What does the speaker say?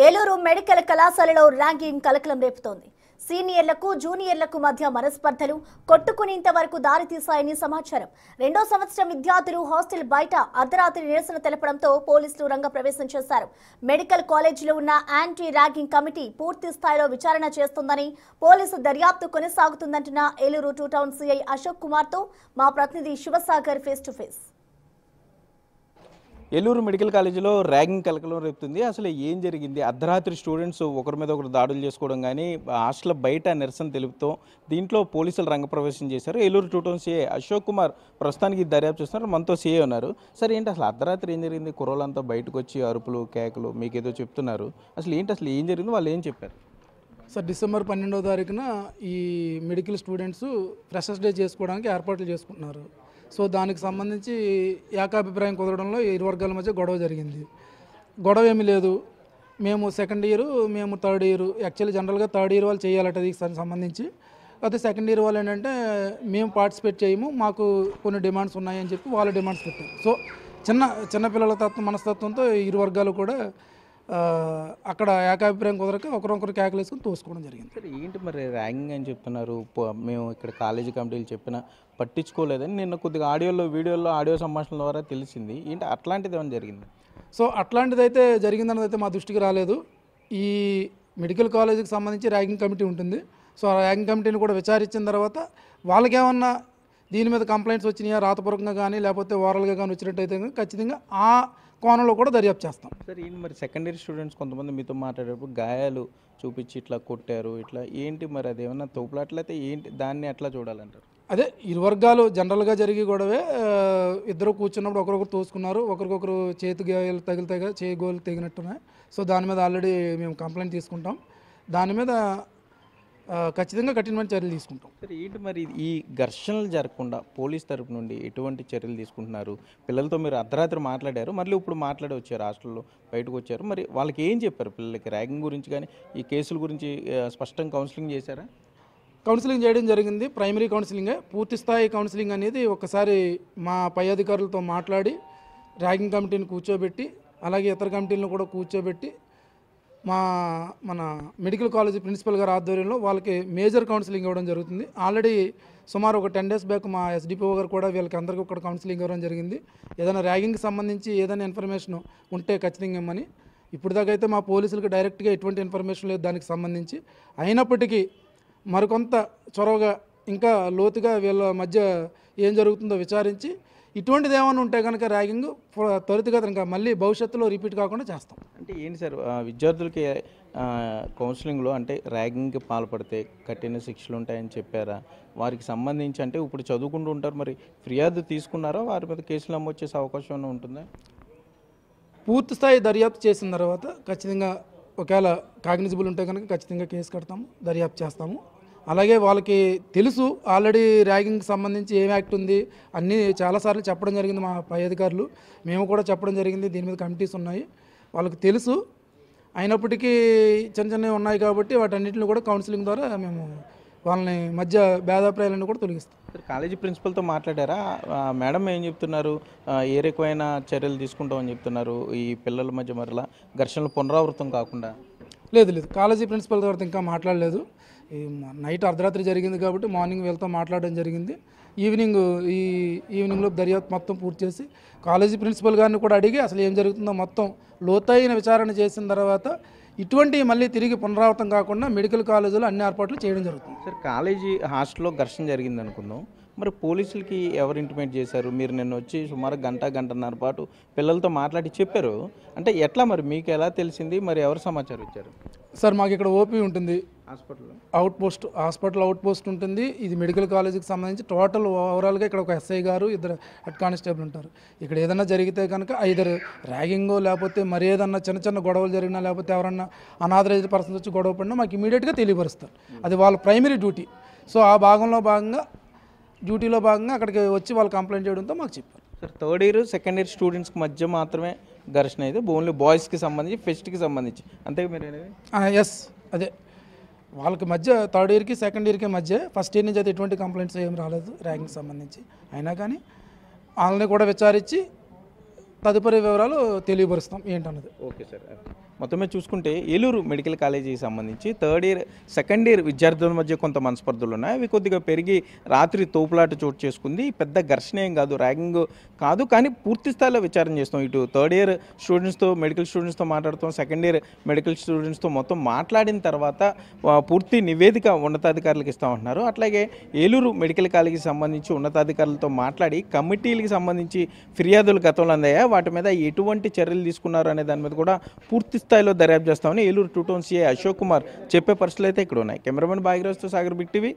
Eluru medical కళాశాలలో ranking కలకలం రేపుతోంది. సీనియర్లకు జూనియర్లకు మధ్య మనస్పర్ధలు కొట్టుకునేంత వరకు దారితీశాయని సమాచారం. రెండో సంవత్సరం విద్యార్థులు హాస్టల్ బయట అర్ధరాత్రి నిరసన తెలపడంతో పోలీసులు రంగప్రవేశం చేశారు. మెడికల్ కాలేజీలో ఉన్న యాంటీ ర్యాగింగ్ కమిటీ పూర్తి స్థాయిలో విచారణ చేస్తోందని, పోలీసు దర్యాప్తు కొనసాగుతుందంటున్న ఏలూరు 2 టౌన్ సిఐ అశోక్ కుమార్తో మా ప్రతినిధి Shivasagar face to face. Eluru medical కాలేజీలో ర్యాగింగ్ కలకలం రేపుతుంది. అసలు ఏం జరిగింది? అర్ధరాత్రి స్టూడెంట్స్ ఒకరి మీద ఒకరు దాడులు చేసుకోవడం కానీ హాస్టల్ బయట నిరసన తెలుపుతూ దీంట్లో పోలీసులు రంగప్రవేశం చేశారు. ఏలూరు 2 టౌన్ సిఐ అశోక్ కుమార్ ప్రస్తుతానికి దర్యాప్తు చేస్తున్నారు. మనతో సిఐ ఉన్నారు. సరే, ఏంటి అసలు అర్ధరాత్రి ఏం జరిగింది? కుర్రోళ్ళంతా బయటకు వచ్చి అరుపులు కేకలు మీకేదో చెప్తున్నారు. అసలు ఏం జరిగింది? వాళ్ళు ఏం చెప్పారు? సార్, డిసెంబర్ 12వ తారీఖున ఈ మెడికల్ స్టూడెంట్స్ ఫ్రెషర్స్ డే చేసుకోవడానికి ఏర్పాట్లు చేసుకుంటున్నారు. సో దానికి సంబంధించి ఏకాభిప్రాయం కుదరడంలో ఇరు వర్గాల మధ్య గొడవ జరిగింది. గొడవ ఏమీ లేదు. మేము సెకండ్ ఇయర్, మేము థర్డ్ ఇయర్. యాక్చువల్లీ జనరల్గా థర్డ్ ఇయర్ వాళ్ళు చేయాలట దీనికి సంబంధించి. అయితే సెకండ్ ఇయర్ వాళ్ళు ఏంటంటే మేము పార్టిసిపేట్ చేయము, మాకు కొన్ని డిమాండ్స్ ఉన్నాయని చెప్పి వాళ్ళ డిమాండ్స్ పెట్టారు. సో చిన్నపిల్లల మనస్తత్వంతో ఇరు వర్గాలు కూడా అక్కడ ఏకాభిప్రాయం కుదరక ఒకరొకరు కేకలు వేసుకుని తోసుకోవడం జరిగింది. సరే, ఏంటి మరి ర్యాగింగ్ అని చెప్తున్నారు? మేము ఇక్కడ కాలేజీ కమిటీలు చెప్పినా పట్టించుకోలేదని నిన్న కొద్దిగా ఆడియో సంభాషణ ద్వారా తెలిసింది. ఏంటి అట్లాంటిది ఏమైనా జరిగింది? సో అట్లాంటిది అయితే జరిగిందన్నది అయితే మా దృష్టికి రాలేదు. ఈ మెడికల్ కాలేజీకి సంబంధించి ర్యాగింగ్ కమిటీ ఉంటుంది. సో ఆ ర్యాగింగ్ కమిటీని కూడా విచారించిన తర్వాత వాళ్ళకేమన్నా దీని మీద కంప్లైంట్స్ వచ్చినాయా, రాతపూర్వకంగా కానీ లేకపోతే ఓరల్గా కానీ వచ్చినట్టయితే ఖచ్చితంగా ఆ కోణంలో కూడా దర్యాప్తు చేస్తాం. సార్, ఏంటి మరి సెకండ్ ఇయర్ స్టూడెంట్స్ కొంతమంది మీతో మాట్లాడేటప్పుడు గాయాలు చూపించి ఇట్లా కొట్టారు, ఇట్లా ఏంటి మరి అదేమన్నా తోపులాట్లయితే ఏంటి, దాన్ని ఎట్లా చూడాలంటారు? అదే ఇరు వర్గాలు జనరల్గా జరిగి గొడవే. ఇద్దరు కూర్చున్నప్పుడు ఒకరొకరు తోసుకున్నారు, ఒకరికొకరు చేతి గాయాలు చేయి గోలు తెగినట్టున్నాయి. సో దాని మీద ఆల్రెడీ మేము కంప్లైంట్ తీసుకుంటాం. దాని మీద ఖచ్చితంగా కఠినమైన చర్యలు తీసుకుంటాం. సరే, ఏంటి మరి ఈ ఘర్షణలు జరగకుండా పోలీస్ తరపు నుండి ఎటువంటి చర్యలు తీసుకుంటున్నారు? పిల్లలతో మీరు అర్ధరాత్రి మాట్లాడారు, మళ్ళీ ఇప్పుడు మాట్లాడి వచ్చారు, హాస్టల్లో బయటకు వచ్చారు. మరి వాళ్ళకి ఏం చెప్పారు? పిల్లలకి ర్యాగింగ్ గురించి కానీ ఈ కేసుల గురించి స్పష్టంగా కౌన్సిలింగ్ చేశారా? కౌన్సిలింగ్ చేయడం జరిగింది. ప్రైమరీ కౌన్సిలింగే. పూర్తి స్థాయి కౌన్సిలింగ్ అనేది ఒకసారి మా పై అధికారులతో మాట్లాడి ర్యాగింగ్ కమిటీని కూర్చోబెట్టి, అలాగే ఇతర కమిటీలను కూడా కూర్చోబెట్టి మన మెడికల్ కాలేజీ ప్రిన్సిపల్ గారి ఆధ్వర్యంలో వాళ్ళకి మేజర్ కౌన్సిలింగ్ ఇవ్వడం జరుగుతుంది. ఆల్రెడీ సుమారు ఒక 10 days బ్యాక్ మా ఎస్డిపిఓ గారు కూడా వీళ్ళకి అందరికీ ఒక కౌన్సిలింగ్ ఇవ్వడం జరిగింది. ఏదైనా ర్యాగింగ్కి సంబంధించి ఏదైనా ఇన్ఫర్మేషన్ ఉంటే ఖచ్చితంగా ఇవ్వమని. ఇప్పుడు దాకా అయితే మా పోలీసులకు డైరెక్ట్గా ఎటువంటి ఇన్ఫర్మేషన్ లేదు దానికి సంబంధించి. అయినప్పటికీ మరికొంత చొరవగా ఇంకా లోతుగా వీళ్ళ మధ్య ఏం జరుగుతుందో విచారించి ఇటువంటిది ఏమైనా ఉంటే కనుక ర్యాగింగ్ త్వరితగతిన ఇంకా మళ్ళీ భవిష్యత్తులో రిపీట్ కాకుండా చేస్తాం. అంటే ఏంటి సార్, విద్యార్థులకి కౌన్సిలింగ్లో అంటే ర్యాగింగ్కి పాల్పడితే కఠిన శిక్షలు ఉంటాయని చెప్పారా? వారికి సంబంధించి అంటే ఇప్పుడు చదువుకుంటూ ఉంటారు, మరి ఫిర్యాదు తీసుకున్నారా? వారి మీద కేసులు నమోదు చేసే అవకాశం ఏమైనా ఉంటుందా? పూర్తి స్థాయి దర్యాప్తు చేసిన తర్వాత ఖచ్చితంగా ఒకవేళ కాగ్నిజిబుల్ ఉంటే కనుక ఖచ్చితంగా కేసు కడతాము, దర్యాప్తు చేస్తాము. అలాగే వాళ్ళకి తెలుసు ఆల్రెడీ ర్యాగింగ్కి సంబంధించి ఏం యాక్ట్ ఉంది అన్నీ చాలాసార్లు చెప్పడం జరిగింది మా పై అధికారులు. మేము కూడా చెప్పడం జరిగింది. దీని మీద కమిటీస్ ఉన్నాయి, వాళ్ళకి తెలుసు. అయినప్పటికీ చిన్నవి ఉన్నాయి కాబట్టి వాటన్నిటిని కూడా కౌన్సిలింగ్ ద్వారా మేము వాళ్ళని మధ్య భేదాభిప్రాయాలను కూడా తొలగిస్తాం. కాలేజీ ప్రిన్సిపల్తో మాట్లాడారా? మేడం ఏం చెప్తున్నారు? ఏ రకమైన చర్యలు తీసుకుంటామని చెప్తున్నారు ఈ పిల్లల మధ్య మరలా ఘర్షణలు పునరావృతం కాకుండా? లేదు, కాలేజీ ప్రిన్సిపల్ గారితో ఇంకా మాట్లాడలేదు. నైట్ అర్ధరాత్రి జరిగింది కాబట్టి మార్నింగ్ వీళ్ళతో మాట్లాడడం జరిగింది. ఈవినింగ్లో దర్యాప్తు మొత్తం పూర్తి చేసి కాలేజీ ప్రిన్సిపల్ గారిని కూడా అడిగి అసలు ఏం జరుగుతుందో మొత్తం లోతైన విచారణ చేసిన తర్వాత ఇటువంటి మళ్ళీ తిరిగి పునరావృతం కాకుండా మెడికల్ కాలేజీలో అన్ని ఏర్పాట్లు చేయడం జరుగుతుంది. సార్, కాలేజీ హాస్టల్లో ఘర్షణ జరిగింది అనుకుందాం, మరి పోలీసులకి ఎవరు ఇంటిమేట్ చేశారు? మీరు నిన్న వచ్చి సుమారు గంటన్నర పాటు పిల్లలతో మాట్లాడి చెప్పారు అంటే ఎట్లా, మరి మీకు ఎలా తెలిసింది? మరి ఎవరు సమాచారం ఇచ్చారు? సార్, మాకు ఇక్కడ ఓపీ ఉంటుంది, హాస్పిటల్ అవుట్ పోస్ట్ ఉంటుంది. ఇది మెడికల్ కాలేజీకి సంబంధించి టోటల్ ఓవరాల్గా ఇక్కడ ఒక ఎస్ఐ గారు, 2 హెడ్ కానిస్టేబుల్ ఉంటారు. ఇక్కడ ఏదన్నా జరిగితే కనుక ఐదర్ ర్యాగింగో లేకపోతే మరి ఏదన్నా చిన్న గొడవలు జరిగినా లేకపోతే ఎవరన్నా అనాథరైజ్డ్ పర్సన్స్ వచ్చి గొడవ పడినా మాకు ఇమీడియట్గా తెలియపరుస్తారు. అది వాళ్ళ ప్రైమరీ డ్యూటీ. సో ఆ డ్యూటీలో భాగంగా అక్కడికి వచ్చి వాళ్ళు కంప్లైంట్ చేయడంతో మాకు చెప్పారు. Sir, third year second year స్టూడెంట్స్కి మధ్య మాత్రమే ఘర్షణ అయితే ఓన్లీ బాయ్స్కి సంబంధించి ఫెస్ట్కి సంబంధించి అంతే మీరు అనేది? ఎస్, అదే వాళ్ళకి మధ్య థర్డ్ ఇయర్కి సెకండ్ ఇయర్కి మధ్య. ఫస్ట్ ఇయర్ నుంచి అయితే ఎటువంటి కంప్లైంట్స్ ఏం రాలేదు ర్యాగింగ్కి సంబంధించి. అయినా కానీ వాళ్ళని కూడా విచారించి తదుపరి వివరాలు తెలియపరుస్తాం ఏంటన్నది. Okay sir. మొత్తమే చూసుకుంటే ఏలూరు మెడికల్ కాలేజీకి సంబంధించి థర్డ్ ఇయర్ సెకండ్ ఇయర్ విద్యార్థుల మధ్య కొంత మనస్పర్ధలు ఉన్నాయి. అవి కొద్దిగా పెరిగి రాత్రి తోపులాట చోటు చేసుకుంది. పెద్ద ఘర్షణ ఏం కాదు, ర్యాగింగ్ కాదు, కానీ పూర్తి స్థాయిలో విచారణ చేస్తాం. ఇటు థర్డ్ ఇయర్ స్టూడెంట్స్తో మెడికల్ స్టూడెంట్స్తో మాట్లాడుతాం, సెకండ్ ఇయర్ మెడికల్ స్టూడెంట్స్తో మొత్తం మాట్లాడిన తర్వాత పూర్తి నివేదిక ఉన్నతాధికారులకు ఇస్తామంటున్నారు. అట్లాగే ఏలూరు మెడికల్ కాలేజీకి సంబంధించి ఉన్నతాధికారులతో మాట్లాడి కమిటీలకు సంబంధించి ఫిర్యాదులు గతంలో అందాయా, వాటి మీద ఎటువంటి చర్యలు తీసుకున్నారు అనే దాని మీద కూడా పూర్తి స్థాయిలో దర్యాప్తు చేస్తామని ఏలూరు 2 టౌన్ సిఐ అశోక్ కుమార్ చెప్పే పరిస్థితులు అయితే ఇక్కడ ఉన్నాయి. కెమెరామెన్ భాగ్యరాజ్తో సాగర్, బిగ్ టీవీ.